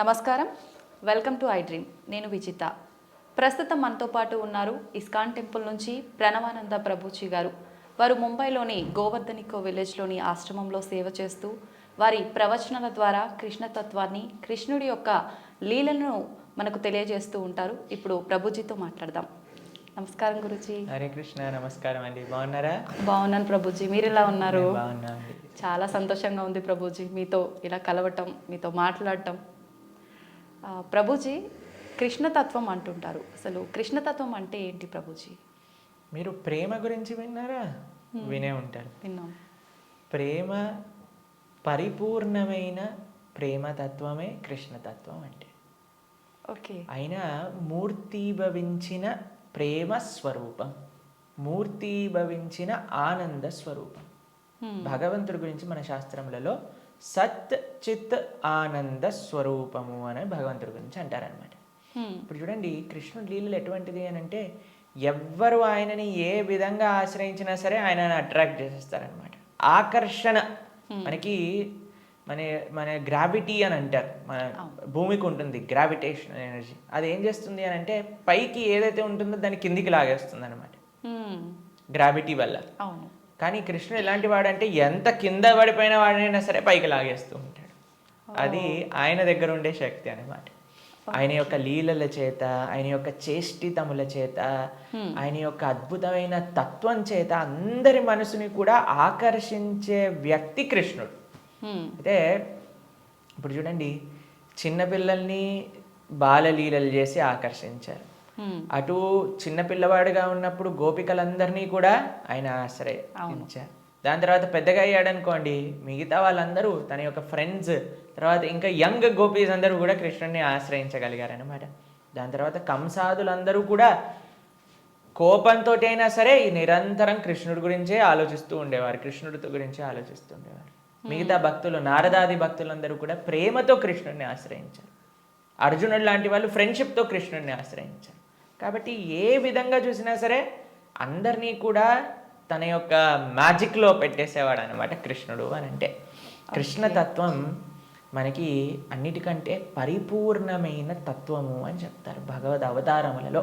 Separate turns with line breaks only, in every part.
నమస్కారం, welcome to I dream. నేను విజిత. ప్రస్తుతం మనతో పాటు ఉన్నారు ఇస్కాన్ టెంపుల్ నుంచి ప్రణవానంద ప్రభుజీ గారు. వారు ముంబైలోని గోవర్ధనికో విలేజ్లోని ఆశ్రమంలో సేవ చేస్తూ వారి ప్రవచనాల ద్వారా కృష్ణతత్వాన్ని, కృష్ణుడి యొక్క లీలలను మనకు తెలియజేస్తూ ఉంటారు. ఇప్పుడు ప్రభుజీతో మాట్లాడదాం. నమస్కారం గురుజీ.
హరే కృష్ణ. నమస్కారం అండి. బాగున్నారా?
బాగున్నాను ప్రభుజీ, మీరు ఎలా ఉన్నారు?
బాగున్నా అండి.
చాలా సంతోషంగా ఉంది ప్రభుజీ మీతో ఇలా కలవటం, మీతో మాట్లాడటం. ప్రభుజీ, కృష్ణతత్వం అంటుంటారు. అసలు కృష్ణతత్వం అంటే ఏంటి ప్రభుజీ?
మీరు ప్రేమ గురించి విన్నారా? వినే ఉంటారు.
విన్నాం.
ప్రేమ, పరిపూర్ణమైన ప్రేమతత్వమే కృష్ణతత్వం అంటే.
ఓకే.
అయినా మూర్తీభవించిన ప్రేమ స్వరూపం, మూర్తీభవించిన ఆనంద స్వరూపం. భగవంతుడి గురించి మన శాస్త్రములలో సత్ చిత్ ఆనంద స్వరూపము అని భగవంతుడి గురించి అంటారనమాట. ఇప్పుడు చూడండి, కృష్ణుడి లీలలు ఎటువంటిది అని అంటే, ఎవ్వరు ఆయనని ఏ విధంగా ఆశ్రయించినా సరే ఆయన అట్రాక్ట్ చేసేస్తారనమాట. ఆకర్షణ మనకి మన మన గ్రావిటీ అని అంటారు. మన భూమికి ఉంటుంది గ్రావిటేషన్ ఎనర్జీ. అది ఏం చేస్తుంది అని అంటే, పైకి ఏదైతే ఉంటుందో దాన్ని కిందికి లాగేస్తుంది అనమాట గ్రావిటీ వల్ల.
అవును.
కానీ కృష్ణుడు ఎలాంటి వాడంటే, ఎంత కింద పడిపోయిన వాడినైనా సరే పైకి లాగేస్తూ ఉంటాడు. అది ఆయన దగ్గర ఉండే శక్తి అనమాట. ఆయన యొక్క లీలల చేత, ఆయన యొక్క చేష్టితముల చేత, ఆయన యొక్క అద్భుతమైన తత్వం చేత అందరి మనసుని కూడా ఆకర్షించే వ్యక్తి కృష్ణుడు. అయితే ఇప్పుడు చూడండి, చిన్నపిల్లల్ని బాలలీలలు చేసి ఆకర్షించారు. అటు చిన్నపిల్లవాడుగా ఉన్నప్పుడు గోపికలందరినీ కూడా ఆయన ఆశ్రయించారు. దాని తర్వాత పెద్దగా అయ్యాడనుకోండి, మిగతా వాళ్ళందరూ తన యొక్క ఫ్రెండ్స్, తర్వాత ఇంకా యంగ్ గోపీస్ అందరూ కూడా కృష్ణుడిని ఆశ్రయించగలిగారనమాట. దాని తర్వాత కంసాదులందరూ కూడా కోపంతో అయినా సరే నిరంతరం కృష్ణుడి గురించే ఆలోచిస్తూ ఉండేవారు, కృష్ణుడితో గురించే ఆలోచిస్తూ ఉండేవారు. మిగతా భక్తులు, నారదాది భక్తులందరూ కూడా ప్రేమతో కృష్ణుడిని ఆశ్రయించారు. అర్జునుడు లాంటి వాళ్ళు ఫ్రెండ్షిప్తో కృష్ణుడిని ఆశ్రయించారు. కాబట్టి ఏ విధంగా చూసినా సరే అందరినీ కూడా తన యొక్క మ్యాజిక్లో పెట్టేసేవాడు అనమాట కృష్ణుడు అని అంటే. కృష్ణతత్వం మనకి అన్నిటికంటే పరిపూర్ణమైన తత్వము అని చెప్తారు భగవద్ అవతారములలో.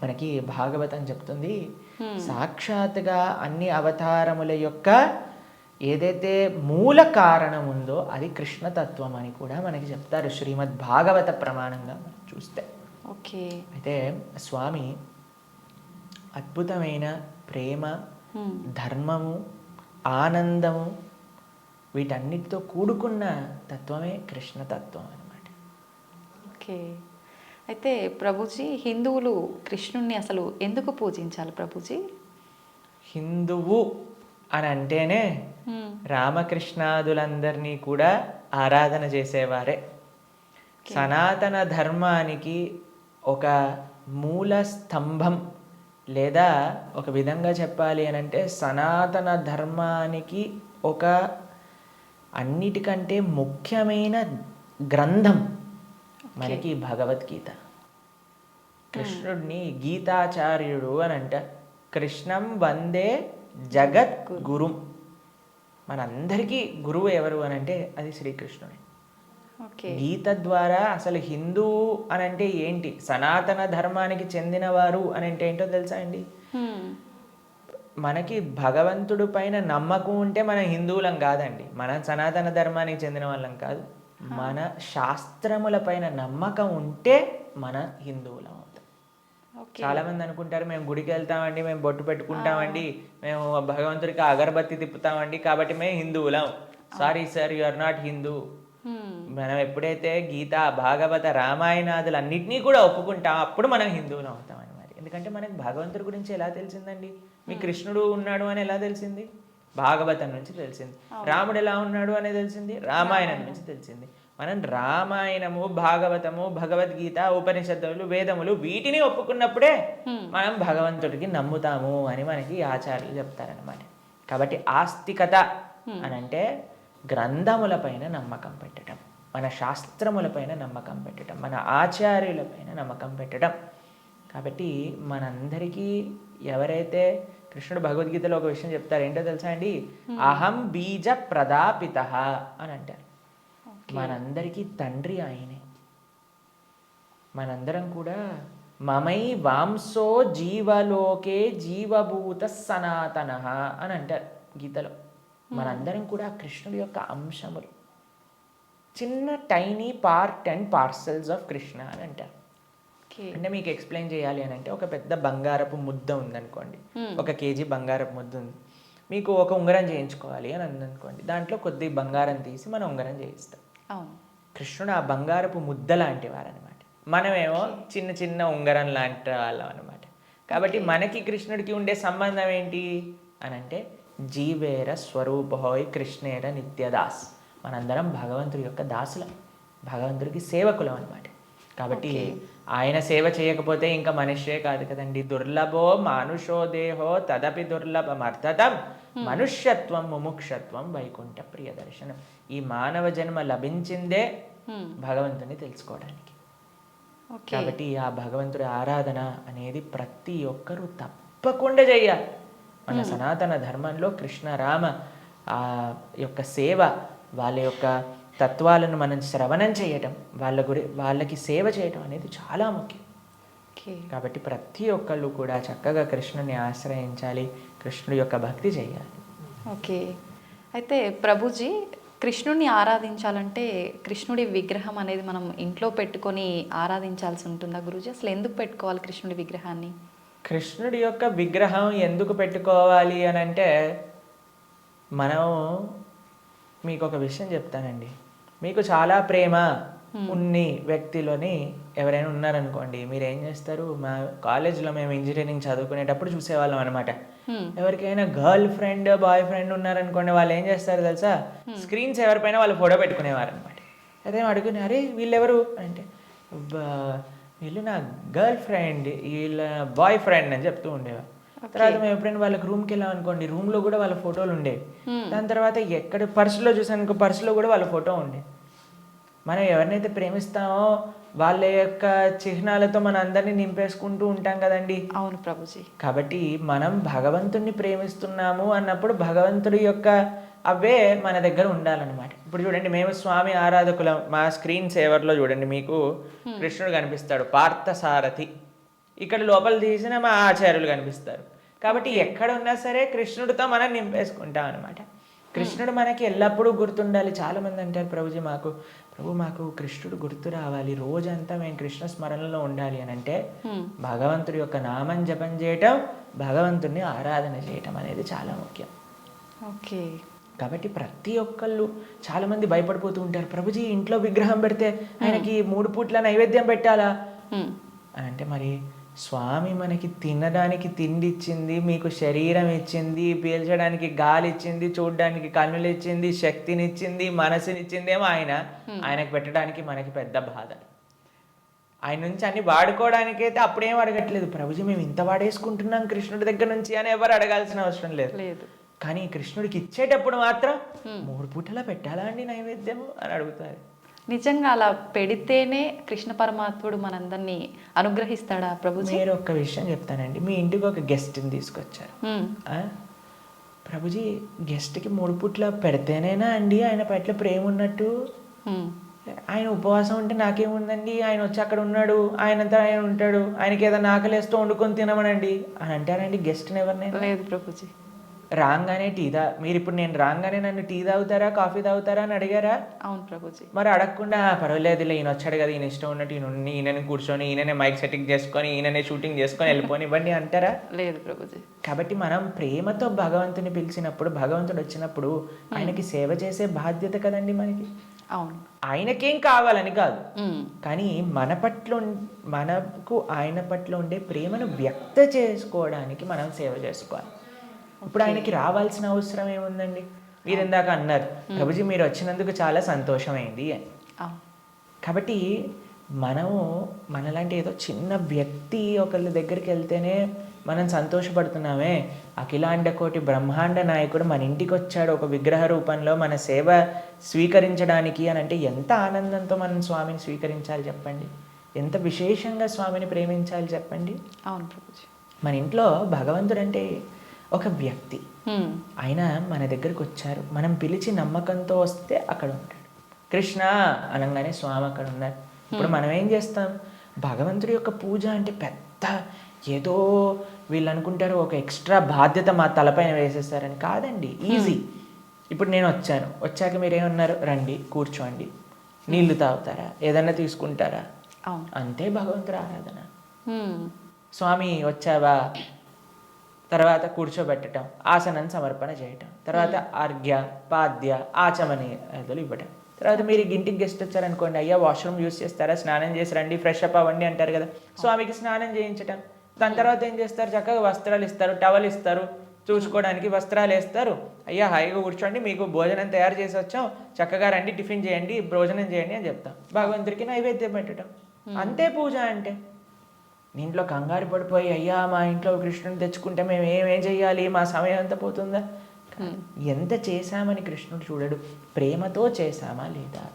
మనకి భాగవతం చెప్తుంది, సాక్షాత్తుగా అన్ని అవతారముల యొక్క ఏదైతే మూల కారణం ఉందో అది కృష్ణతత్వం అని కూడా మనకి చెప్తారు శ్రీమద్ భాగవత ప్రమాణంగా మనం చూస్తే.
ఓకే.
అయితే స్వామి అద్భుతమైన ప్రేమ, ధర్మము, ఆనందము వీటన్నిటితో కూడుకున్న తత్వమే కృష్ణతత్వం అన్నమాట.
ఓకే. అయితే ప్రభుజీ, హిందువులు కృష్ణుణ్ణి అసలు ఎందుకు పూజించాలి ప్రభుజీ?
హిందువు అని అంటేనే రామకృష్ణాదులందరినీ కూడా ఆరాధన చేసేవారే. సనాతన ధర్మానికి ఒక మూల స్తంభం, లేదా ఒక విధంగా చెప్పాలి అని అంటే సనాతన ధర్మానికి ఒక అన్నిటికంటే ముఖ్యమైన గ్రంథం మనకి భగవద్గీత. కృష్ణుడిని గీతాచార్యుడు అని అంటారు. కృష్ణం వందే జగత్ గురుం. మనందరికీ గురువు ఎవరు అని అంటే అది శ్రీకృష్ణుడే. గీత ద్వారా అసలు హిందూ అని అంటే ఏంటి, సనాతన ధర్మానికి చెందినవారు అని అంటే ఏంటో తెలుసా అండి? మనకి భగవంతుడి పైన నమ్మకం ఉంటే మనం హిందువులం కాదండి, మనం సనాతన ధర్మానికి చెందిన వాళ్ళం కాదు. మన శాస్త్రముల పైన నమ్మకం ఉంటే మన హిందువులం అవుతాం. చాలా మంది అనుకుంటారు, మేము గుడికి వెళ్తామండి, మేము బొట్టు పెట్టుకుంటామండి, మేము భగవంతుడికి అగరబత్తి తిప్పుతామండి కాబట్టి మేము హిందువులం. Sorry sir, you are not Hindu. మనం ఎప్పుడైతే గీత, భాగవత, రామాయణాదులు అన్నిటినీ కూడా ఒప్పుకుంటాం అప్పుడు మనం హిందువులు అవుతాం అన్నమాట. ఎందుకంటే మనకి భగవంతుడి గురించి ఎలా తెలిసిందండి? మీ కృష్ణుడు ఉన్నాడు అని ఎలా తెలిసింది? భాగవతం నుంచి తెలిసింది. రాముడు ఎలా ఉన్నాడు అనేది తెలిసింది రామాయణం నుంచి తెలిసింది. మనం రామాయణము, భాగవతము, భగవద్గీత, ఉపనిషత్తులు, వేదములు వీటిని ఒప్పుకున్నప్పుడే మనం భగవంతుడికి నమ్ముతాము అని మనకి ఆచార్యులు చెప్తారనమాట. కాబట్టి ఆస్తికత అని అంటే గ్రంథములపైన నమ్మకం పెట్టడం, మన శాస్త్రములపైన నమ్మకం పెట్టడం, మన ఆచార్యులపైన నమ్మకం పెట్టడం. కాబట్టి మనందరికీ ఎవరైతే కృష్ణుడు భగవద్గీతలో ఒక విషయం చెప్తారు, ఏంటో తెలుసా అండి? అహం బీజ ప్రదాపిత అని అంటారు. మనందరికీ తండ్రి ఆయనే. మనందరం కూడా మమై వాంసో జీవలోకే జీవభూత సనాతన అని అంటారు గీతలో. మనందరం కూడా కృష్ణుడి యొక్క అంశములు, చిన్న tiny part and parcels of Krishna అని అంటారు. అంటే మీకు ఎక్స్ప్లెయిన్ చేయాలి అని అంటే, ఒక పెద్ద బంగారపు ముద్ద ఉందనుకోండి, 1 కేజీ బంగారపు ముద్ద ఉంది, మీకు ఒక ఉంగరం చేయించుకోవాలి అని అందనుకోండి, దాంట్లో కొద్ది బంగారం తీసి మనం ఉంగరం చేయిస్తాం. కృష్ణుడు ఆ బంగారపు ముద్ద లాంటి వారు అనమాట. మనమేమో చిన్న చిన్న ఉంగరం లాంటి వాళ్ళం అనమాట. కాబట్టి మనకి కృష్ణుడికి ఉండే సంబంధం ఏంటి అని అంటే, జీవేర స్వరూపహోయ్ కృష్ణేర నిత్యదాస్. మనందరం భగవంతుడి యొక్క దాసులం, భగవంతుడికి సేవకులం అనమాట. కాబట్టి ఆయన సేవ చేయకపోతే ఇంకా మనిషే కాదు కదండి. దుర్లభో మానుషో దేహో తదపి దుర్లభమర్థతం మనుష్యత్వం ముముక్షత్వం వైకుంఠ ప్రియ దర్శనం. ఈ మానవ జన్మ లభించిందే భగవంతుని తెలుసుకోవడానికి. కాబట్టి ఆ భగవంతుడి ఆరాధన అనేది ప్రతి ఒక్కరూ తప్పకుండా చేయాలి. మన సనాతన ధర్మంలో కృష్ణ రామ ఆ యొక్క సేవ, వాళ్ళ యొక్క తత్వాలను మనం శ్రవణం చేయటం, వాళ్ళకి సేవ చేయటం అనేది చాలా ముఖ్యం. కాబట్టి ప్రతి ఒక్కళ్ళు కూడా చక్కగా కృష్ణుని ఆశ్రయించాలి, కృష్ణుడి యొక్క భక్తి చేయాలి.
ఓకే. అయితే ప్రభుజీ, కృష్ణుడిని ఆరాధించాలంటే కృష్ణుడి విగ్రహం అనేది మనం ఇంట్లో పెట్టుకొని ఆరాధించాల్సి ఉంటుందా గురూజీ? అసలు ఎందుకు పెట్టుకోవాలి కృష్ణుడి విగ్రహాన్ని?
కృష్ణుడి యొక్క విగ్రహం ఎందుకు పెట్టుకోవాలి అని అంటే, మనం మీకు ఒక విషయం చెప్తానండి. మీకు చాలా ప్రేమ ఉన్ని వ్యక్తిలోని ఎవరైనా ఉన్నారనుకోండి, మీరు ఏం చేస్తారు? మా కాలేజ్లో మేము ఇంజనీరింగ్ చదువుకునేటప్పుడు చూసేవాళ్ళం అనమాట. ఎవరికైనా గర్ల్ ఫ్రెండ్ బాయ్ ఫ్రెండ్ ఉన్నారనుకోండి, వాళ్ళు ఏం చేస్తారు తెలుసా? స్క్రీన్స్ ఎవరిపైన వాళ్ళు ఫోటో పెట్టుకునేవారు అనమాట. అదే అడుగుని, అరే వీళ్ళెవరు అంటే, వీళ్ళు నా గర్ల్ ఫ్రెండ్, వీళ్ళ బాయ్ ఫ్రెండ్ అని చెప్తూ ఉండేవారు. తర్వాత మేము ఎప్పుడైనా వాళ్ళకి రూమ్కి వెళ్ళాం అనుకోండి, రూమ్లో కూడా వాళ్ళ ఫోటోలు ఉండేవి. దాని తర్వాత ఎక్కడ పర్సులో చూసాను, పర్సులో కూడా వాళ్ళ ఫోటో ఉండే. మనం ఎవరినైతే ప్రేమిస్తామో వాళ్ళ యొక్క చిహ్నాలతో మన అందరినీ నింపేసుకుంటూ ఉంటాం కదండి.
అవును ప్రభుజీ.
కాబట్టి మనం భగవంతుడిని ప్రేమిస్తున్నాము అన్నప్పుడు భగవంతుడి యొక్క అవే మన దగ్గర ఉండాలన్నమాట. ఇప్పుడు చూడండి, మేము స్వామి ఆరాధకులం. మా స్క్రీన్ సేవర్లో చూడండి, మీకు కృష్ణుడు కనిపిస్తాడు, పార్థసారథి. ఇక్కడ లోపల తీసిన మా ఆచార్యులు కనిపిస్తారు. కాబట్టి ఎక్కడ ఉన్నా సరే కృష్ణుడితో మనం నింపేసుకుంటాం అనమాట. కృష్ణుడు మనకి ఎల్లప్పుడూ గుర్తుండాలి. చాలామంది అంటారు, ప్రభుజీ మాకు కృష్ణుడు గుర్తు రావాలి, రోజంతా మేము కృష్ణ స్మరణలో ఉండాలి అని అంటే, భగవంతుడి యొక్క నామం జపం చేయటం, భగవంతుడిని ఆరాధన చేయటం అనేది చాలా ముఖ్యం.
ఓకే.
కాబట్టి ప్రతి ఒక్కళ్ళు చాలామంది భయపడిపోతూ ఉంటారు, ప్రభుజీ ఇంట్లో విగ్రహం పెడితే ఆయనకి 3 పూట్ల నైవేద్యం పెట్టాలా అని అంటే, మరి స్వామి మనకి తినడానికి తిండి ఇచ్చింది, మీకు శరీరం ఇచ్చింది, పీల్చడానికి గాలి ఇచ్చింది, చూడడానికి కన్నులు ఇచ్చింది, శక్తినిచ్చింది, మనసునిచ్చిందేమో ఆయనకు పెట్టడానికి మనకి పెద్ద బాధ. ఆయన నుంచి అన్ని వాడుకోవడానికైతే అప్పుడేం అడగట్లేదు, ప్రభుజీ మేము ఇంత వాడేసుకుంటున్నాం కృష్ణుడి దగ్గర నుంచి అని ఎవరు అడగాల్సిన అవసరం లేదు. కానీ కృష్ణుడికి ఇచ్చేటప్పుడు మాత్రం 3 పూటలా పెట్టాలా అండి నైవేద్యము అని అడుగుతారు.
నిజంగా అలా పెడితేనే కృష్ణ పరమాత్ముడు మనందరినీ అనుగ్రహిస్తాడా ప్రభుజీ?
మీరు ఒక్క విషయం చెప్తానండి. మీ ఇంటికి ఒక గెస్ట్ని తీసుకొచ్చారు. ప్రభుజీ గెస్ట్కి 3 పూట్ల పెడితేనేనా అండి ఆయన పట్ల ప్రేమ ఉన్నట్టు? ఆయన ఉపవాసం ఉంటే నాకేముందండి, ఆయన వచ్చి అక్కడ ఉన్నాడు, ఆయనంతా ఆయన ఉంటాడు, ఆయనకి ఏదైనా ఆకలేస్తూ వండుకొని తినమనండి అని అంటారండి గెస్ట్ని ఎవరినైనా?
లేదు ప్రభుజీ.
రాగానే మీరు ఇప్పుడు నేను రాగానే నన్ను టీ తాగుతారా కాఫీ తాగుతారా అని అడిగారా?
అవును ప్రభుజీ.
మరి అడగకుండా పర్వాలేదులే ఈయన వచ్చాడు కదా, ఈయన ఇష్టం ఉన్నట్టు ఈయనని కూర్చొని, ఈయననే మైక్ సెట్టింగ్ చేసుకొని, ఈయననే షూటింగ్ చేసుకొని వెళ్ళిపోని ఇవ్వండి అంటారా?
లేదు ప్రభుజీ.
కాబట్టి మనం ప్రేమతో భగవంతుని పిలిచినప్పుడు, భగవంతుడు వచ్చినప్పుడు ఆయనకి సేవ చేసే బాధ్యత కదండి మనకి.
అవును.
ఆయనకేం కావాలని కాదు, కానీ మనకు ఆయన పట్ల ఉండే ప్రేమను వ్యక్త చేసుకోవడానికి మనం సేవ చేసుకోవాలి. ఇప్పుడు ఆయనకి రావాల్సిన అవసరం ఏముందండి? మీరు ఇందాక అన్నారు, ప్రభుజీ మీరు వచ్చినందుకు చాలా సంతోషమైంది అని. కాబట్టి మనలాంటి ఏదో చిన్న వ్యక్తి ఒకళ్ళ దగ్గరికి వెళ్తేనే మనం సంతోషపడుతున్నామే. అఖిలాండ కోటి బ్రహ్మాండ నాయకుడు మన ఇంటికి వచ్చాడు ఒక విగ్రహ రూపంలో మన సేవ స్వీకరించడానికి అని అంటే, ఎంత ఆనందంతో మనం స్వామిని స్వీకరించాలి చెప్పండి, ఎంత విశేషంగా స్వామిని ప్రేమించాలి చెప్పండి.
అవును ప్రభుజీ.
మన ఇంట్లో భగవంతుడు అంటే ఒక వ్యక్తి, ఆయన మన దగ్గరికి వచ్చారు, మనం పిలిచి నమ్మకంతో వస్తే అక్కడ ఉంటాడు. కృష్ణ అనగానే స్వామి అక్కడ ఉన్నారు. ఇప్పుడు మనం ఏం చేస్తాం, భగవంతుడి యొక్క పూజ అంటే పెద్ద ఏదో వీళ్ళు అనుకుంటారు ఒక ఎక్స్ట్రా బాధ్యత మా తలపైన వేసేస్తారని. కాదండి, ఈజీ. ఇప్పుడు నేను వచ్చాక మీరేమన్నారు, రండి కూర్చోండి, నీళ్లు తాగుతారా, ఏదన్నా తీసుకుంటారా, అంతే భగవంతుడి ఆరాధన. స్వామి వచ్చావా, తర్వాత కూర్చోబెట్టడం, ఆసనం సమర్పణ చేయటం, తర్వాత అర్ఘ్య పాద్య ఆచమనీయాదులు ఇవ్వటం. తర్వాత మీరు ఇంటికి గెస్ట్ వచ్చారనుకోండి, అయ్యా వాష్రూమ్ యూస్ చేస్తారా, స్నానం చేసి రండి, ఫ్రెష్ అప్ అవ్వండి అంటారు కదా, స్వామికి స్నానం చేయించటం. దాని తర్వాత ఏం చేస్తారు, చక్కగా వస్త్రాలు ఇస్తారు, టవల్ ఇస్తారు, చూసుకోవడానికి వస్త్రాలు వేస్తారు. అయ్యా హాయిగా కూర్చోండి, మీకు భోజనం తయారు చేసి వచ్చాం, చక్కగా రండి, టిఫిన్ చేయండి, భోజనం చేయండి అని చెప్తాం. భగవంతుడికి నైవేద్యం పెట్టడం, అంతే పూజ అంటే. దీంట్లో కంగారు పడిపోయి అయ్యా మా ఇంట్లో కృష్ణుని తెచ్చుకుంటే మేము ఏమేం చెయ్యాలి, మా సమయం అంతా పోతుందా. ఎంత చేశామని కృష్ణుడు చూడడు, ప్రేమతో చేశామా లేదా.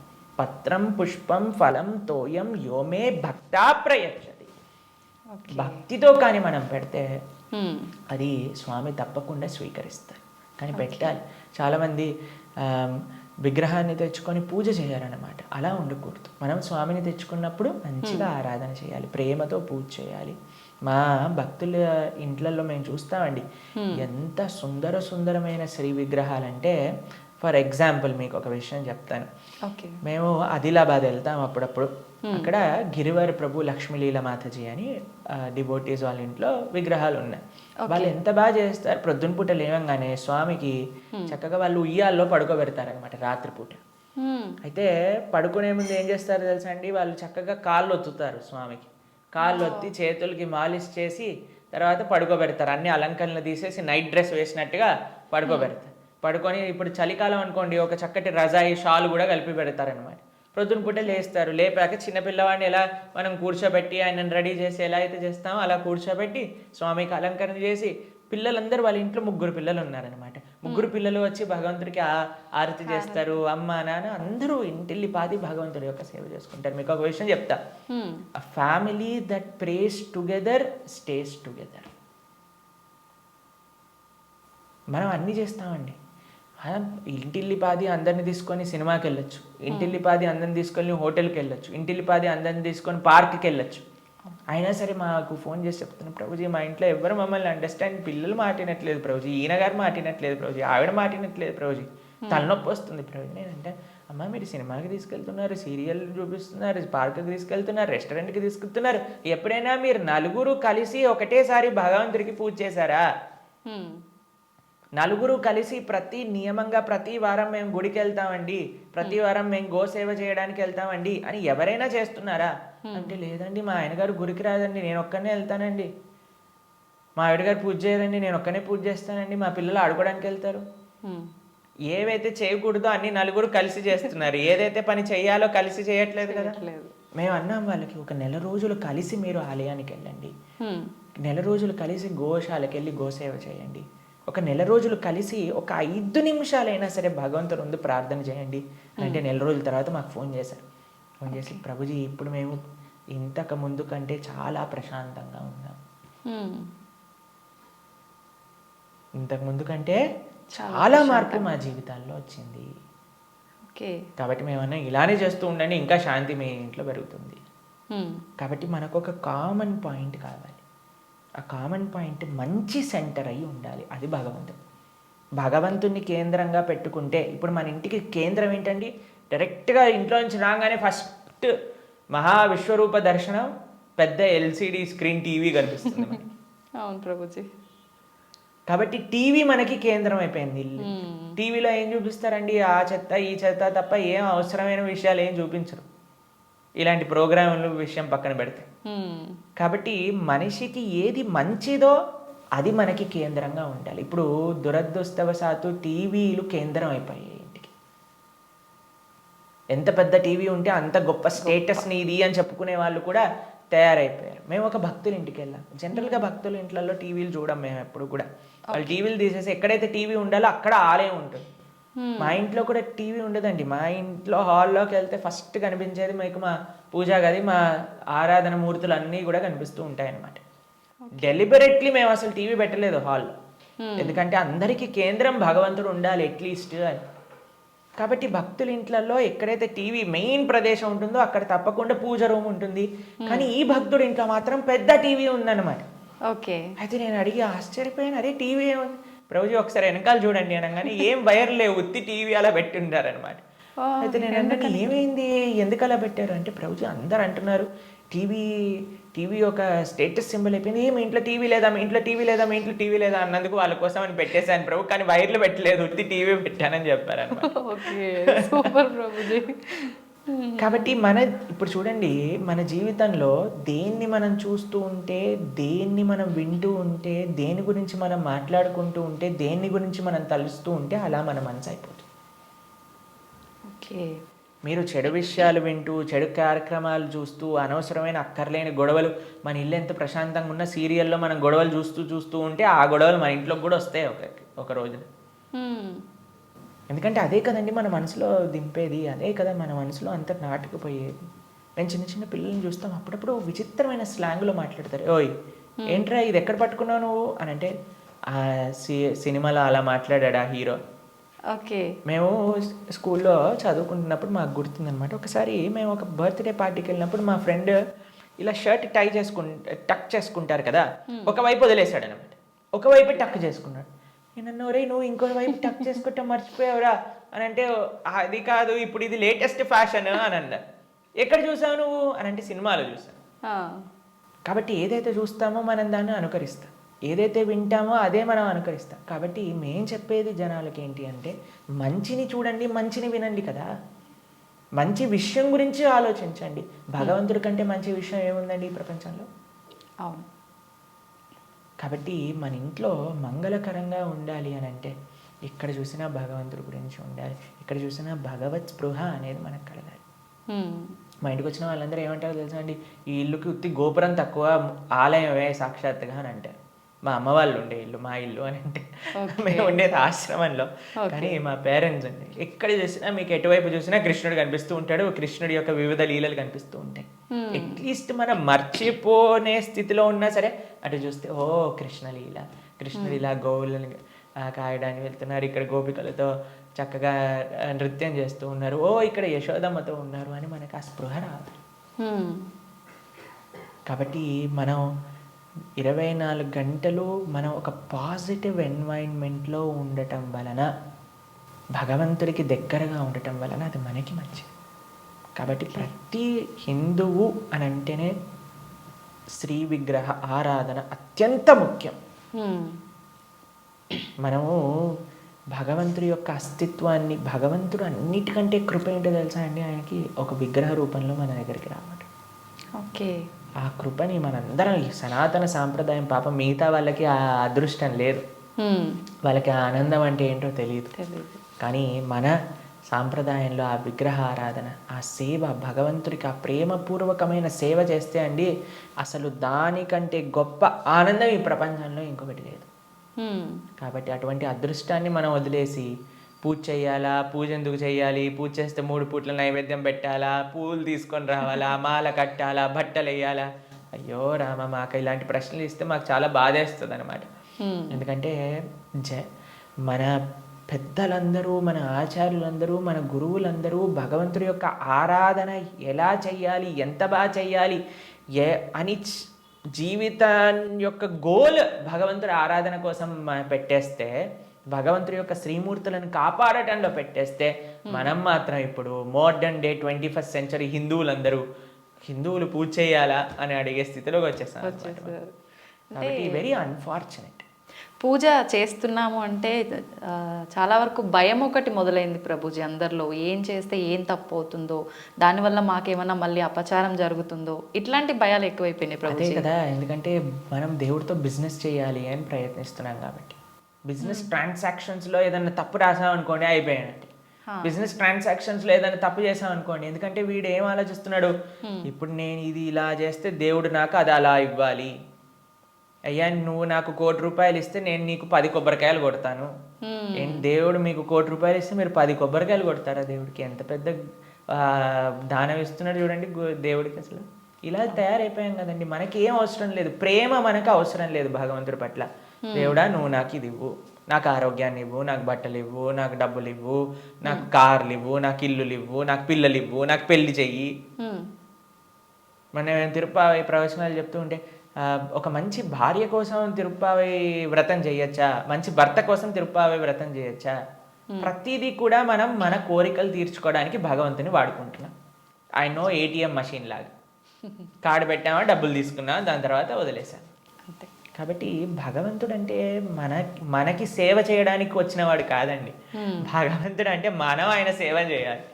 పత్రం పుష్పం ఫలం తోయం యోమే భక్తా ప్రయచ్చతి. భక్తితో కానీ మనం పెడితే అది స్వామి తప్పకుండా స్వీకరిస్తారు. కానీ పెట్టాలి. చాలామంది విగ్రహాన్ని తెచ్చుకొని పూజ చేయాలన్నమాట. అలా ఉండకూడదు. మనం స్వామిని తెచ్చుకున్నప్పుడు మంచిగా ఆరాధన చేయాలి, ప్రేమతో పూజ చేయాలి. మా భక్తుల ఇంట్లలో మేము చూస్తామండి, ఎంత సుందరమైన శ్రీ విగ్రహాలంటే. ఫర్ ఎగ్జాంపుల్ మీకు ఒక విషయం చెప్తాను. మేము ఆదిలాబాద్ వెళ్తాం అప్పుడప్పుడు. అక్కడ గిరివర ప్రభు లక్ష్మీలీల మాతాజీ అని డివోటీస్ వాళ్ళ ఇంట్లో విగ్రహాలు ఉన్నాయి. వాళ్ళు ఎంత బాగా చేస్తారు, ప్రొద్దున పూట లేవంగానే స్వామికి చక్కగా వాళ్ళు ఉయ్యాల్లో పడుకోబెడతారనమాట రాత్రిపూట. అయితే పడుకునే ముందు ఏం చేస్తారు తెలుసా అండి, వాళ్ళు చక్కగా కాళ్ళు ఒత్తుతారు స్వామికి. కాళ్ళు ఒత్తి చేతులకి మాలిష్ చేసి తర్వాత పడుకోబెడతారు. అన్ని అలంకరణలు తీసేసి నైట్ డ్రెస్ వేసినట్టుగా పడుకోబెడతారు. పడుకొని ఇప్పుడు చలికాలం అనుకోండి, ఒక చక్కటి రజాయి షాల్ కూడా కలిపి పెడతారనమాట. ప్రొద్దున పూట లేస్తారు. లేపాక చిన్నపిల్లవాడిని ఎలా మనం కూర్చోబెట్టి ఆయనను రెడీ చేసి ఎలా అయితే చేస్తామో అలా కూర్చోబెట్టి స్వామికి అలంకరణ చేసి, పిల్లలందరూ వాళ్ళ ఇంట్లో 3 పిల్లలు ఉన్నారనమాట. 3 పిల్లలు వచ్చి భగవంతుడికి ఆరతి చేస్తారు. అమ్మ నాన్న అందరూ ఇంటిల్లి పాది భగవంతుడి యొక్క సేవ చేసుకుంటారు. మీకు ఒక విషయం చెప్తా, a family that praise together stays together. మనం అన్నీ చేస్తామండి. ఇంటిల్లిపాది అందరిని తీసుకొని సినిమాకి వెళ్ళొచ్చు, ఇంటిల్లిపాది అందరిని తీసుకొని హోటల్కి వెళ్ళొచ్చు, ఇంటిల్లిపాది అందరిని తీసుకొని పార్క్కి వెళ్ళొచ్చు. అయినా సరే మాకు ఫోన్ చేసి చెప్తున్నాను, ప్రభుజీ మా ఇంట్లో ఎవరు మమ్మల్ని అండర్స్టాండ్, పిల్లలు మాటినట్లేదు ప్రభుజీ, ఈయన గారు మాటినట్లేదు ప్రభుజీ, ఆవిడ మాటినట్లేదు ప్రభుజీ, తలనొప్పి వస్తుంది ప్రభుజీ. నేనంటే అమ్మ మీరు సినిమాకి తీసుకెళ్తున్నారు, సీరియల్ చూపిస్తున్నారు, పార్క్కి తీసుకెళ్తున్నారు, రెస్టారెంట్కి తీసుకెళ్తున్నారు, ఎప్పుడైనా మీరు నలుగురు కలిసి ఒకటేసారి భగవంతుడికి పూజ చేశారా? నలుగురు కలిసి నియమంగా ప్రతి వారం మేము గుడికి వెళ్తామండి, ప్రతి వారం మేము గోసేవ చేయడానికి వెళ్తామండి అని ఎవరైనా చేస్తున్నారా అంటే, లేదండి మా ఆయన గారు గుడికి రాదండి, నేను ఒక్కనే వెళ్తానండి, మా ఆవిడ గారు పూజ చేయరండి, నేను ఒక్కనే పూజ చేస్తానండి, మా పిల్లలు ఆడుకోవడానికి వెళ్తారు. ఏవైతే చేయకూడదో అన్ని నలుగురు కలిసి చేస్తున్నారు, ఏదైతే పని చెయ్యాలో కలిసి చేయట్లేదు కదా. మేము అన్నాం వాళ్ళకి, ఒక నెల రోజులు కలిసి మీరు ఆలయానికి వెళ్ళండి, నెల రోజులు కలిసి గోశాలకు వెళ్ళి గోసేవ చేయండి, ఒక నెల రోజులు కలిసి ఒక 5 నిమిషాలైనా సరే భగవంతుని ముందు ప్రార్థన చేయండి అంటే, నెల రోజుల తర్వాత మాకు ఫోన్ చేశారు. ఫోన్ చేసి ప్రభుజీ ఇప్పుడు మేము ఇంతకు ముందు కంటే చాలా ప్రశాంతంగా ఉన్నాం, ఇంతకు ముందు కంటే చాలా మార్పు మా జీవితాల్లో వచ్చింది. కాబట్టి మేమన్నా ఇలానే చేస్తూ ఉండండి, ఇంకా శాంతి మీ ఇంట్లో పెరుగుతుంది. కాబట్టి మనకు ఒక కామన్ పాయింట్ కావాలి. ఆ కామన్ పాయింట్ మంచి సెంటర్ అయి ఉండాలి, అది భగవంతుడు. భగవంతుని కేంద్రంగా పెట్టుకుంటే, ఇప్పుడు మన ఇంటికి కేంద్రం ఏంటండి, డైరెక్ట్గా ఇంట్లో నుంచి రాగానే ఫస్ట్ మహావిశ్వరూప దర్శనం, పెద్ద ఎల్సిడి స్క్రీన్ టీవీ కనిపిస్తుంది మనకి.
అవును ప్రభుజీ.
కాబట్టి టీవీ మనకి కేంద్రం అయిపోయింది. టీవీలో ఏం చూపిస్తారండి, ఆ చెత్త ఈ చెత్త తప్ప ఏం అవసరమైన విషయాలు ఏం చూపించరు, ఇలాంటి ప్రోగ్రాముల విషయం పక్కన పెడితే. కాబట్టి మనిషికి ఏది మంచిదో అది మనకి కేంద్రంగా ఉండాలి. ఇప్పుడు దురదృష్టవశాత్తు టీవీలు కేంద్రం అయిపోయాయి ఇంటికి. ఎంత పెద్ద టీవీ ఉంటే అంత గొప్ప స్టేటస్ నీది అని చెప్పుకునే వాళ్ళు కూడా తయారైపోయారు. మేము ఒక భక్తుల ఇంటికి వెళ్ళాం. జనరల్గా భక్తుల ఇంట్లలో టీవీలు చూడం మేము ఎప్పుడు కూడా. వాళ్ళు టీవీలు తీసేసి ఎక్కడైతే టీవీ ఉండాలో అక్కడ ఆలయం ఉంటుంది. మా ఇంట్లో కూడా టీవీ ఉండదండి. మా ఇంట్లో హాల్లోకి వెళ్తే ఫస్ట్ కనిపించేది మీకు మా పూజా గది, మా ఆరాధన మూర్తులు అన్నీ కూడా కనిపిస్తూ ఉంటాయి అన్నమాట. డెలిబరెట్లీ మేము అసలు టీవీ పెట్టలేదు హాల్లో, ఎందుకంటే అందరికీ కేంద్రం భగవంతుడు ఉండాలి అట్లీస్ట్ అని. కాబట్టి భక్తుల ఇంట్లలో ఎక్కడైతే టీవీ మెయిన్ ప్రదేశం ఉంటుందో అక్కడ తప్పకుండా పూజ రూమ్ ఉంటుంది. కానీ ఈ భక్తుడి ఇంట్లో మాత్రం పెద్ద టీవీ ఉందన్నమాట.
ఓకే.
అయితే నేను అడిగి ఆశ్చర్యపోయాను, అరే టీవీ ఏముంది ప్రభుజీ ఒకసారి వెనకాల చూడండి అనగానే ఏం వైర్ లేవు, ఉత్తి టీవీ అలా పెట్టుంటారనమాట. అయితే నేను అన్నాను ఏమైంది, ఎందుకు అలా పెట్టారు అంటే ప్రభుజీ అందరు అంటున్నారు టీవీ టీవీ ఒక స్టేటస్ సింబల్ అయిపోయింది, మీ ఇంట్లో టీవీ లేదా, మీ ఇంట్లో టీవీ లేదా, మీ ఇంట్లో టీవీ లేదా అన్నందుకు వాళ్ళ కోసం అని పెట్టేశాను ప్రభు, కానీ వైర్లు పెట్టలేదు, ఉత్తి టీవీ పెట్టానని చెప్పారనమాట.
Okay, super Prabhuji.
కాబట్టి ఇప్పుడు చూడండి, మన జీవితంలో దేన్ని మనం చూస్తూ ఉంటే, దేన్ని మనం వింటూ ఉంటే, దేని గురించి మనం మాట్లాడుకుంటూ ఉంటే, దేని గురించి మనం తలుస్తూ ఉంటే అలా మన మనసు అయిపోతుంది.
ఓకే.
మీరు చెడు విషయాలు వింటూ, చెడు కార్యక్రమాలు చూస్తూ, అనవసరమైన అక్కర్లేని గొడవలు, మన ఇల్లు ఎంత ప్రశాంతంగా ఉన్న సీరియల్లో మనం గొడవలు చూస్తూ ఉంటే ఆ గొడవలు మన ఇంట్లోకి కూడా వస్తాయి ఒక రోజున. ఎందుకంటే అదే కదండి మన మనసులో దింపేది, అదే కదా మన మనసులో అంత నాటుకుపోయేది. నేను చిన్న చిన్న పిల్లల్ని చూస్తాం, అప్పుడప్పుడు విచిత్రమైన స్లాంగ్లో మాట్లాడతారు. ఓయ్ ఏంట్రా ఇది ఎక్కడ పట్టుకున్నావు నువ్వు అని అంటే, ఆ సినిమాలో అలా మాట్లాడా హీరో.
ఓకే.
మేము స్కూల్లో చదువుకుంటున్నప్పుడు మాకు గుర్తుందనమాట, ఒకసారి మేము ఒక బర్త్డే పార్టీకి వెళ్ళినప్పుడు మా ఫ్రెండ్ ఇలా షర్ట్ టక్ చేసుకుంటారు కదా, ఒకవైపు వదిలేశాడు అనమాట, ఒకవైపు టక్ చేసుకున్నాడు. నేను ఒరే నువ్వు ఇంకో వైపు టక్ చేసుకుంటా మర్చిపోయావురా అని అంటే, అది కాదు ఇప్పుడు ఇది లేటెస్ట్ ఫ్యాషన్ అని అన్నారు. ఎక్కడ చూసావు నువ్వు అని అంటే, సినిమాలో చూసాను. కాబట్టి ఏదైతే చూస్తామో మనం దాన్ని అనుకరిస్తాం, ఏదైతే వింటామో అదే మనం అనుకరిస్తాం. కాబట్టి మేం చెప్పేది జనాలకి ఏంటి అంటే, మంచిని చూడండి, మంచిని వినండి కదా, మంచి విషయం గురించి ఆలోచించండి. భగవంతుడి కంటే మంచి విషయం ఏముందండి ఈ ప్రపంచంలో?
అవును.
కాబట్టి మన ఇంట్లో మంగళకరంగా ఉండాలి అని అంటే, ఇక్కడ చూసినా భగవంతుడి గురించి ఉండాలి, ఇక్కడ చూసినా భగవత్ స్పృహ అనేది మనకు కలగాలి. మా ఇంటికి వచ్చిన వాళ్ళందరూ ఏమంటారో తెలుసా అండి, ఈ ఇల్లుకి ఉత్తి గోపురం తక్కువ, ఆలయమే సాక్షాత్తుగా అని అంటారు. మా అమ్మ వాళ్ళు ఉండే ఇల్లు మా ఇల్లు అని అంటే, మేము ఉండేది ఆశ్రమంలో. కానీ మా పేరెంట్స్ అండి, ఎక్కడ చూసినా మీకు ఎటువైపు చూసినా కృష్ణుడు కనిపిస్తూ ఉంటాడు, కృష్ణుడి యొక్క వివిధ లీలలు కనిపిస్తూ ఉంటాయి. అట్లీస్ట్ మనం మర్చిపోనే స్థితిలో ఉన్నా సరే అటు చూస్తే ఓ కృష్ణలీల, కృష్ణుడు ఇలా గోవులను కాయడానికి వెళ్తున్నారు, ఇక్కడ గోపికలతో చక్కగా నృత్యం చేస్తూ ఉన్నారు, ఓ ఇక్కడ యశోదమ్మతో ఉన్నారు అని మనకు ఆ స్పృహ రావాలి. కాబట్టి మనం 24 గంటలు మనం ఒక పాజిటివ్ ఎన్వైరన్మెంట్లో ఉండటం వలన, భగవంతుడికి దగ్గరగా ఉండటం వలన అది మనకి మంచిది. కాబట్టి ప్రతి హిందువు అని అంటేనే శ్రీ విగ్రహ ఆరాధన అత్యంత ముఖ్యం. మనము భగవంతుడి యొక్క అస్తిత్వాన్ని, భగవంతుడు అన్నిటికంటే కృప ఏంటో తెలుసా అండి, ఆయనకి ఒక విగ్రహ రూపంలో మన దగ్గరికి రావడం.
ఓకే.
ఆ కృపని మనందరం, ఈ సనాతన సాంప్రదాయం పాపం మిగతా వాళ్ళకి ఆ అదృష్టం లేదు, వాళ్ళకి ఆ ఆనందం అంటే ఏంటో తెలియదు. కానీ మన సాంప్రదాయంలో ఆ విగ్రహ ఆరాధన, ఆ సేవ, భగవంతుడికి ఆ ప్రేమపూర్వకమైన సేవ చేస్తే అండి, అసలు దానికంటే గొప్ప ఆనందం ఈ ప్రపంచంలో ఇంకొకటి లేదు. కాబట్టి అటువంటి అదృష్టాన్ని మనం వదిలేసి పూజ చేయాలా, పూజ ఎందుకు చేయాలి, పూజ చేస్తే 3 పూట్ల నైవేద్యం పెట్టాలా, పూలు తీసుకొని రావాలా, మాల కట్టాలా, బట్టలు వేయాలా, అయ్యో రామ, మాకు ఇలాంటి ప్రశ్నలు ఇస్తే మాకు చాలా బాధేస్తుంది అనమాట. ఎందుకంటే మన పెద్దలందరూ, మన ఆచార్యులందరూ, మన గురువులందరూ భగవంతుడి యొక్క ఆరాధన ఎలా చెయ్యాలి, ఎంత బాగా చెయ్యాలి అని జీవితం యొక్క గోల్ భగవంతుడి ఆరాధన కోసం పెట్టేస్తే, భగవంతుడి యొక్క శ్రీమూర్తులను కాపాడటంలో పెట్టేస్తే, మనం మాత్రం ఇప్పుడు మోడర్న్ డే 21st సెంచరీ హిందువులు పూజ చేయాలా అని అడిగే స్థితిలోకి వచ్చేస్తాం. కాబట్టి వెరీ అన్ఫార్చునేట్.
పూజ చేస్తున్నాము అంటే చాలా వరకు భయం ఒకటి మొదలైంది ప్రభుజీ అందరిలో, ఏం చేస్తే ఏం తప్పు అవుతుందో, దానివల్ల మాకేమన్నా మళ్ళీ అపచారం జరుగుతుందో, ఇట్లాంటి భయాలు ఎక్కువైపోయినాయి ప్రభుజీ.
అదే కదా, ఎందుకంటే మనం దేవుడితో బిజినెస్ చేయాలి అని ప్రయత్నిస్తున్నాం కాబట్టి. బిజినెస్ ట్రాన్సాక్షన్స్లో ఏదైనా తప్పు రాసాం అనుకోండి అయిపోయానంటే, బిజినెస్ ట్రాన్సాక్షన్స్లో ఏదైనా తప్పు చేసాం అనుకోండి, ఎందుకంటే వీడు ఏం ఆలోచిస్తున్నాడు, ఇప్పుడు నేను ఇది ఇలా చేస్తే దేవుడు నాకు అది అలా ఇవ్వాలి, అయ్యా నువ్వు నాకు 1 కోటి రూపాయలు ఇస్తే నేను నీకు 10 కొబ్బరికాయలు కొడతాను. ఏంటి దేవుడు మీకు 1 కోటి రూపాయలు ఇస్తే మీరు 10 కొబ్బరికాయలు కొడతారా దేవుడికి? ఎంత పెద్ద దానం ఇస్తున్నాడు చూడండి దేవుడికి. అసలు ఇలా తయారైపోయాం కదండి. మనకి ఏం అవసరం లేదు, ప్రేమ మనకు అవసరం లేదు భగవంతుడి పట్ల. దేవుడా నువ్వు నాకు ఇది ఇవ్వు, నాకు ఆరోగ్యాన్ని ఇవ్వు, నాకు బట్టలు ఇవ్వు, నాకు డబ్బులు ఇవ్వు, నాకు కార్లు ఇవ్వు, నాకు ఇల్లులు ఇవ్వు, నాకు పిల్లలు ఇవ్వు, నాకు పెళ్లి చెయ్యి. మన తిరుప్పావై ప్రవచనాలు చెప్తూ ఉంటే ఒక మంచి భార్య కోసం తిరుప్పావై వ్రతం చేయొచ్చా, మంచి భర్త కోసం తిరుప్పావై వ్రతం చేయొచ్చా? ప్రతిదీ కూడా మనం మన కోరికలు తీర్చుకోవడానికి భగవంతుని వాడుకుంటున్నాం. ఐ నో ఏటీఎం మెషిన్ లాగా కార్డు పెట్టామా, డబ్బులు తీసుకున్నా, దాని తర్వాత వదిలేసాం.
అంతే.
కాబట్టి భగవంతుడు అంటే మనకి సేవ చేయడానికి వచ్చినవాడు కాదండి. భగవంతుడు అంటే మనం ఆయన సేవ చేయాలి,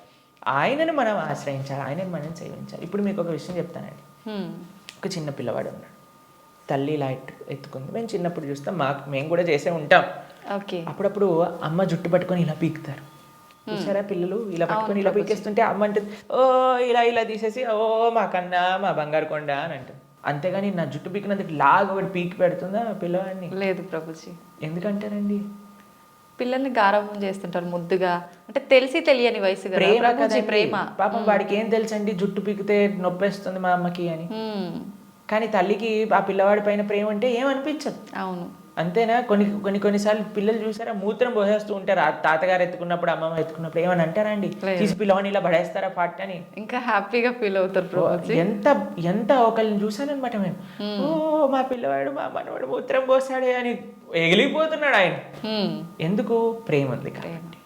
ఆయనను మనం ఆశ్రయించాలి, ఆయనను మనం సేవించాలి. ఇప్పుడు మీకు ఒక విషయం చెప్తానండి. ఒక చిన్న పిల్లవాడు ఉన్నాడు, తల్లి ఇలా ఎత్తుకుంది. మేము చిన్నప్పుడు చూస్తాం, మేము కూడా చేసే ఉంటాం. అప్పుడప్పుడు అమ్మ జుట్టు పట్టుకొని ఇలా పీకుతారు చూసారా, పిల్లలు ఇలా పట్టుకొని ఇలా పీకేస్తుంటే అమ్మ అంటుంది, ఓ ఇలా ఇలా తీసేసి, ఓ మా కన్నా మా బంగారు కొండ అని అంటుంది. అంతేగాని నా జుట్టు పీకినందుకు లాగా ఒకటి పీకి పెడుతుందా పిల్లవాడిని?
లేదు ప్రభుజీ.
ఎందుకంటారండి?
పిల్లల్ని గారాబం చేస్తుంటారు ముద్దుగా, అంటే తెలిసి తెలియని వయసు కదా.
ప్రేమ. పాపం వాడికి ఏం తెలుసండి జుట్టు పీకితే నొప్పేస్తుంది మా అమ్మకి అని. కానీ తల్లికి ఆ పిల్లవాడి పైన ప్రేమ అంటే ఏమనిపించదు.
అవును,
అంతేనా? కొన్నిసార్లు పిల్లలు చూసారా మూత్రం పోసేస్తూ ఉంటారు. ఆ తాతగారు ఎత్తుకున్నప్పుడు, అమ్మమ్మ ఎత్తుకున్నప్పుడు ఏమని అంటారా అండి? తీసి పిల్లవాడిని ఇలా పడేస్తారా పాట అని.
ఇంకా హ్యాపీగా ఫీల్ అవుతారు.
ఎంత ఒకళ్ళని చూసానమాట మేము, ఓ మా పిల్లవాడు మా మనవాడు మూత్రం పోసాడే అని ఎగిలిపోతున్నాడు ఆయన. ఎందుకు? ప్రేమ ఉంది కాబట్టి.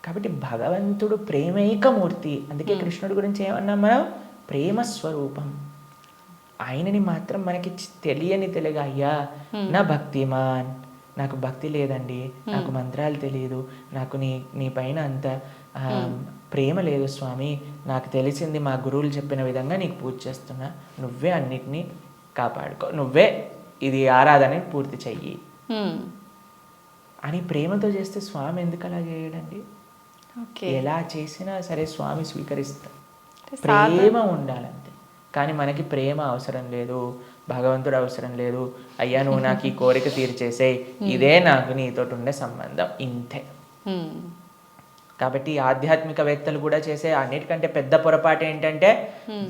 కాబట్టి భగవంతుడు ప్రేమైకమూర్తి. అందుకే కృష్ణుడి గురించి ఏమన్నాం మనం? ప్రేమ స్వరూపం. ఆయనని మాత్రం మనకి తెలియగా, అయ్యా నా భక్తిమాన్, నాకు భక్తి లేదండి, నాకు మంత్రాలు తెలియదు, నాకు నీ పైన అంత ప్రేమ లేదు స్వామి, నాకు తెలిసింది మా గురువులు చెప్పిన విధంగా నీకు పూజ చేస్తున్నా, నువ్వే అన్నిటినీ కాపాడుకో, నువ్వే ఇది ఆరాధన పూర్తి చెయ్యి అని ప్రేమతో చేస్తే స్వామి ఎందుకు అలా చేయడండి? ఎలా చేసినా సరే స్వామి స్వీకరిస్తా. ప్రేమ ఉండాలంతే. కానీ మనకి ప్రేమ అవసరం లేదు, భగవంతుడు అవసరం లేదు. అయ్యా నువ్వు నాకు ఈ కోరిక తీర్చేసేయ్, ఇదే నాకు నీతో ఉండే సంబంధం, ఇంతే. కాబట్టి ఆధ్యాత్మికవేత్తలు కూడా చేసే అన్నిటికంటే పెద్ద పొరపాటు ఏంటంటే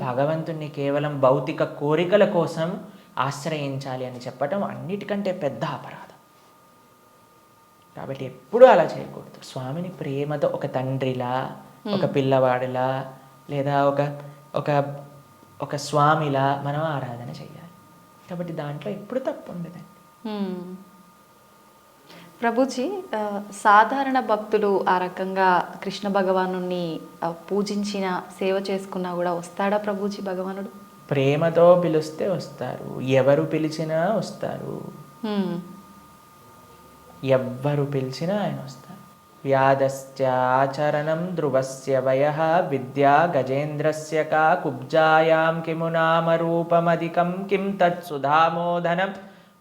భగవంతుణ్ణి కేవలం భౌతిక కోరికల కోసం ఆశ్రయించాలి అని చెప్పటం అన్నిటికంటే పెద్ద అపరాధం. కాబట్టి ఎప్పుడూ అలా చేయకూడదు. స్వామిని ప్రేమతో ఒక తండ్రిలా, ఒక పిల్లవాడిలా, లేదా ఒక స్వామిలా మనం ఆరాధన చేయాలి. కాబట్టి దాంట్లో ఎప్పుడు తప్పు ఉండదండి.
ప్రభుజీ, సాధారణ భక్తులు ఆ రకంగా కృష్ణ భగవానుని పూజించిన, సేవ చేసుకున్నా కూడా వస్తాడా ప్రభుజీ భగవానుడు?
ప్రేమతో పిలిస్తే వస్తారు, ఎవరు పిలిచినా వస్తారు. ఎవ్వరు పిలిచినా ఆయన వస్తారు. వ్యాధస్య ఆచరణం ధ్రువస్య వయః విద్యా గజేంద్రస్య కా కుబ్జాయాం కిము నామ రూపమధికం కిం తత్సుధామోదనం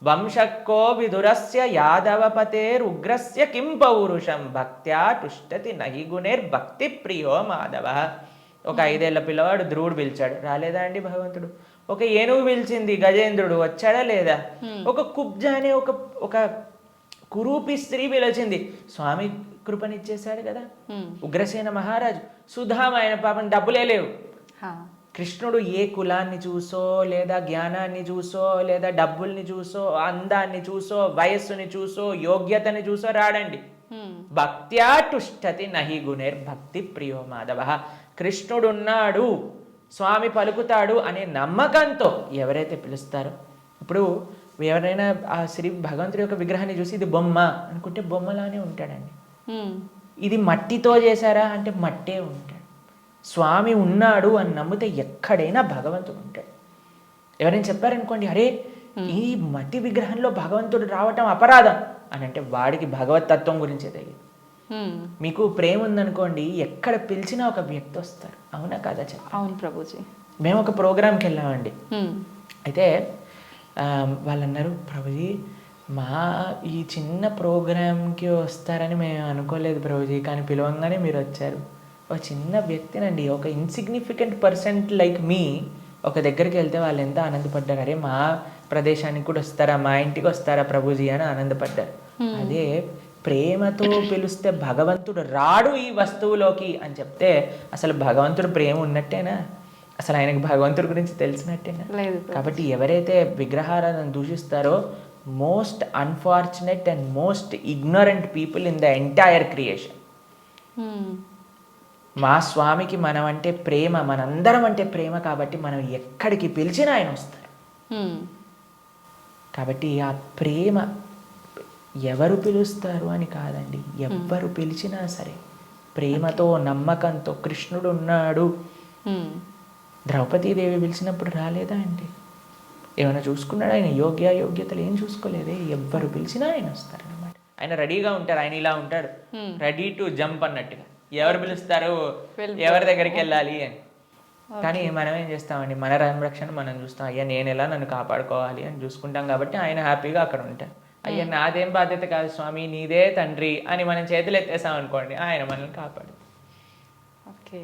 వంశక్కో విదురస్య యాదవపతేరుగ్రస్య కిం పౌరుషం భక్త్యా టుష్టతి నహి గుణైర్భక్తి ప్రియో మాధవ. ఒక 5 ఏళ్ల పిల్లవాడు ధ్రువుడు పిలిచాడు, రాలేదా అండి భగవంతుడు? ఒక ఏనుగు పిలిచింది, గజేంద్రుడు వచ్చాడా లేదా? ఒక కుబ్జ అనే ఒక కురూపి స్త్రీ పిలిచింది, స్వామి కృపనిచ్చేశాడు కదా. ఉగ్రసేన మహారాజు, సుధామ, ఆయన పాపం డబ్బులే లేవు. కృష్ణుడు ఏ కులాన్ని చూసో, లేదా జ్ఞానాన్ని చూసో, లేదా డబ్బుల్ని చూసో, అందాన్ని చూసో, వయస్సుని చూసో, యోగ్యతని చూసో రాడండి. భక్త్యా టుష్టతి నహి గుణైర్భక్తి ప్రియో మాధవ. కృష్ణుడున్నాడు, స్వామి పలుకుతాడు అనే నమ్మకంతో ఎవరైతే పిలుస్తారో, ఇప్పుడు ఎవరైనా ఆ శ్రీ భగవంతుడి యొక్క విగ్రహాన్ని చూసి ఇది బొమ్మ అనుకుంటే బొమ్మలానే ఉంటాడండి. ఇది మట్టితో చేశారా అంటే మట్టే ఉంటాడు. స్వామి ఉన్నాడు అని నమ్మితే ఎక్కడైనా భగవంతుడు ఉంటాడు. ఎవరైనా చెప్పారనుకోండి, అరే ఈ మట్టి విగ్రహంలో భగవంతుడు రావటం అపరాధం అని అంటే వాడికి భగవతత్వం గురించే తెలియదు. మీకు ప్రేమ ఉందనుకోండి, ఎక్కడ పిలిచినా ఒక వ్యక్తి వస్తారు. అవునా కదా?
అవును ప్రభుజీ.
మేము ఒక ప్రోగ్రామ్కి వెళ్ళామండి. అయితే వాళ్ళు అన్నారు, ప్రభుజీ మా ఈ చిన్న ప్రోగ్రామ్కి వస్తారని మేము అనుకోలేదు ప్రభుజీ, కానీ పిలవంగానే మీరు వచ్చారు. ఒక చిన్న వ్యక్తినండి, ఒక ఇన్సిగ్నిఫికెంట్ పర్సన్ లైక్ మీ ఒక దగ్గరికి వెళ్తే వాళ్ళు ఎంత ఆనందపడ్డారు. అరే మా ప్రదేశానికి కూడా వస్తారా, మా ఇంటికి వస్తారా ప్రభుజీ అని ఆనందపడ్డారు. అదే ప్రేమతో పిలిస్తే భగవంతుడు రాడు ఈ వస్తువులోకి అని చెప్తే అసలు భగవంతుడు ప్రేమ ఉన్నట్టేనా? అసలు ఆయనకు భగవంతుడి గురించి తెలిసినట్టేనా?
లేదు.
కాబట్టి ఎవరైతే విగ్రహారాధన దూషిస్తారో most unfortunate and most ignorant people in the entire creation. మా స్వామికి మనం అంటే ప్రేమ, మనందరం అంటే ప్రేమ, కాబట్టి మనం ఎక్కడికి పిలిచినా ఆయన వస్తారు. కాబట్టి ఆ ప్రేమ ఎవరు పిలుస్తారు అని కాదండి, ఎవ్వరు పిలిచినా సరే ప్రేమతో నమ్మకంతో కృష్ణుడు ఉన్నాడు. ద్రౌపదీదేవి పిలిచినప్పుడు రాలేదా అండి? ఏమైనా చూసుకున్నాడు ఆయన? యోగ్యతలు ఏం చూసుకోలేదే. ఎవ్వరు పిలిచినా ఆయన వస్తారు అనమాట. ఆయన రెడీగా ఉంటారు. ఆయన ఇలా ఉంటాడు, రెడీ టు జంప్ అన్నట్టుగా. ఎవరు పిలుస్తారు, ఎవరి దగ్గరికి వెళ్ళాలి అని. కానీ మనం ఏం చేస్తామండి, మన సంరక్షణ మనం చూస్తాం. అయ్యా నేను ఎలా నన్ను కాపాడుకోవాలి అని చూసుకుంటాం. కాబట్టి ఆయన హ్యాపీగా అక్కడ ఉంటారు. అయ్యా నాదేం బాధ్యత కాదు స్వామి, నీదే తండ్రి అని మనం చేతులు ఎత్తేసాం అనుకోండి, ఆయన మనల్ని కాపాడు.
ఓకే.